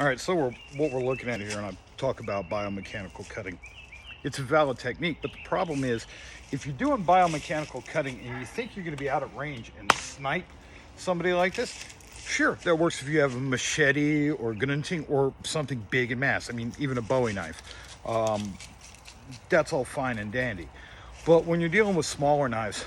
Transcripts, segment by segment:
All right, so what we're looking at here, and I talk about biomechanical cutting. It's a valid technique, but the problem is, if you're doing biomechanical cutting and you think you're going to be out of range and snipe somebody like this, sure, that works if you have a machete or gunting or something big and mass. I mean, even a Bowie knife. That's all fine and dandy. But when you're dealing with smaller knives,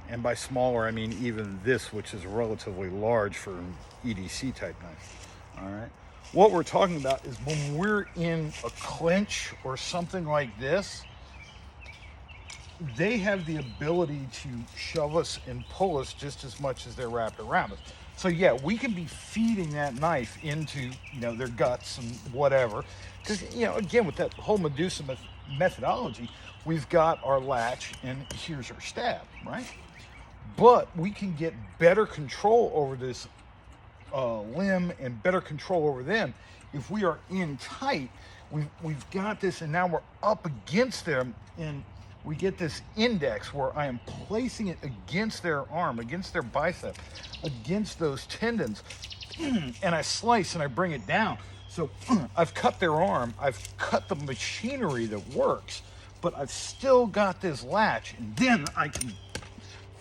and by smaller I mean even this, which is relatively large for an EDC type knife. All right. What we're talking about is when we're in a clinch or something like this, they have the ability to shove us and pull us just as much as they're wrapped around us. So yeah, we can be feeding that knife into their guts and whatever, because again, with that whole Medusa methodology, we've got our latch and here's our stab, right? But we can get better control over this limb and better control over them if we are in tight. We've got this, and now we're up against them, and we get this index where I am placing it against their arm, against their bicep, against those tendons, and I slice and I bring it down. So I've cut their arm, I've cut the machinery that works, but I've still got this latch, and then I can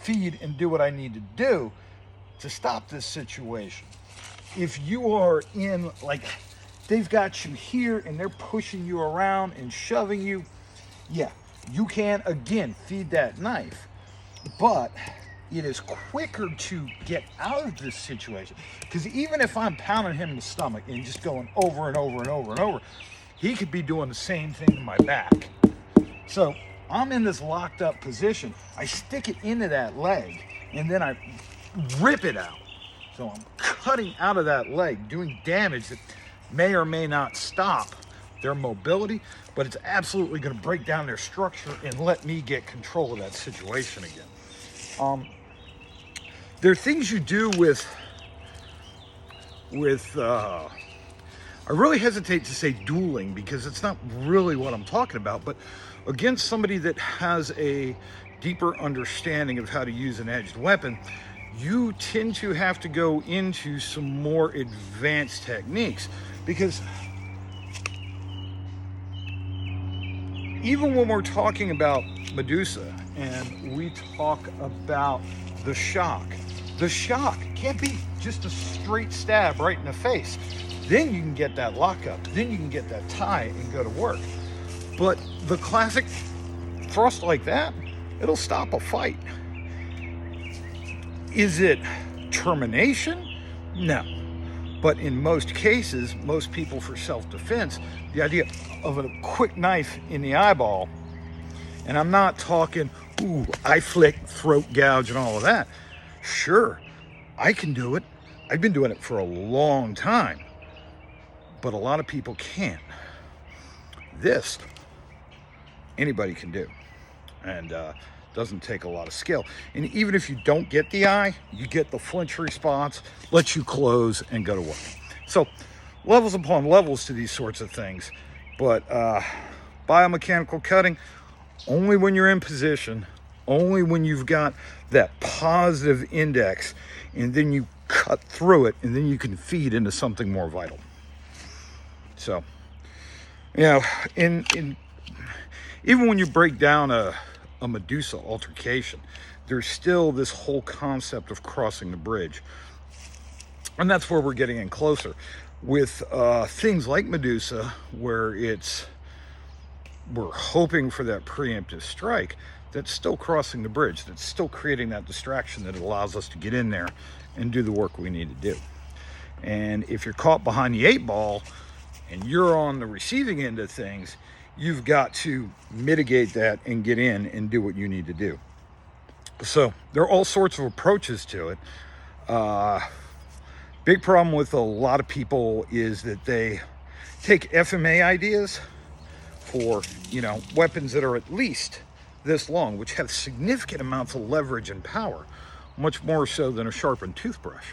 feed and do what I need to do to stop this situation. If you are in, like, they've got you here and they're pushing you around and shoving you, yeah, you can again feed that knife, but it is quicker to get out of this situation, because even if I'm pounding him in the stomach and just going over and over and over and over, he could be doing the same thing to my back. So I'm in this locked up position. I stick it into that leg and then I rip it out. So I'm cutting out of that leg, doing damage that may or may not stop their mobility, but it's absolutely going to break down their structure and let me get control of that situation again. There are things you do with I really hesitate to say dueling, because it's not really what I'm talking about, but against somebody that has a deeper understanding of how to use an edged weapon, you tend to have to go into some more advanced techniques, because even when we're talking about Medusa and we talk about the shock can't be just a straight stab right in the face. Then you can get that lockup, then you can get that tie and go to work. But the classic thrust like that, it'll stop a fight. Is it termination? No. But in most cases, most people, for self-defense, the idea of a quick knife in the eyeball, and I'm not talking, eye flick, throat gouge, and all of that. Sure, I can do it. I've been doing it for a long time, but a lot of people can't. This, anybody can do, and doesn't take a lot of skill. And even if you don't get the eye, you get the flinch response, lets you close and go to work. So levels upon levels to these sorts of things, but biomechanical cutting, only when you're in position, only when you've got that positive index, and then you cut through it, and then you can feed into something more vital. So, in even when you break down a Medusa altercation, there's still this whole concept of crossing the bridge, and that's where we're getting in closer with things like Medusa, where we're hoping for that preemptive strike that's still crossing the bridge, that's still creating that distraction that allows us to get in there and do the work we need to do. And if you're caught behind the 8-ball and you're on the receiving end of things, you've got to mitigate that and get in and do what you need to do. So there are all sorts of approaches to it. Big problem with a lot of people is that they take FMA ideas for, weapons that are at least this long, which have significant amounts of leverage and power, much more so than a sharpened toothbrush.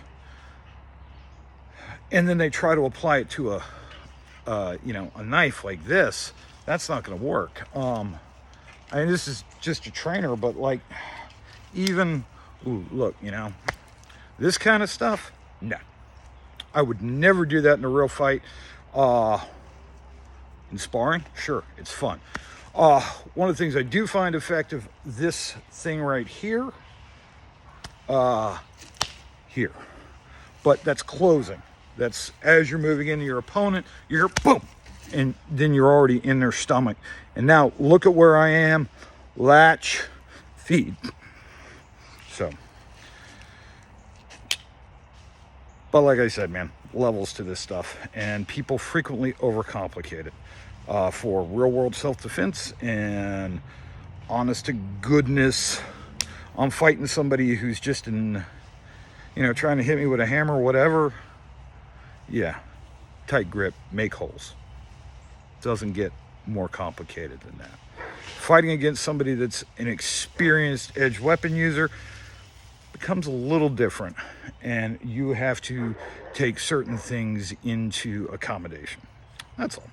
And then they try to apply it to a knife like this. That's not going to work. This is just a trainer, but like, even, look, this kind of stuff, no. I would never do that in a real fight. In sparring, sure, it's fun. One of the things I do find effective, this thing right here, here. But that's closing. That's as you're moving into your opponent, you're boom, and then you're already in their stomach. And now look at where I am, latch, feed. So, but like I said, man, levels to this stuff, and people frequently overcomplicate it for real world self-defense and honest to goodness. I'm fighting somebody who's just in, you know, trying to hit me with a hammer or whatever. Yeah, tight grip, make holes. Doesn't get more complicated than that. Fighting against somebody that's an experienced edge weapon user becomes a little different, and you have to take certain things into accommodation. That's all.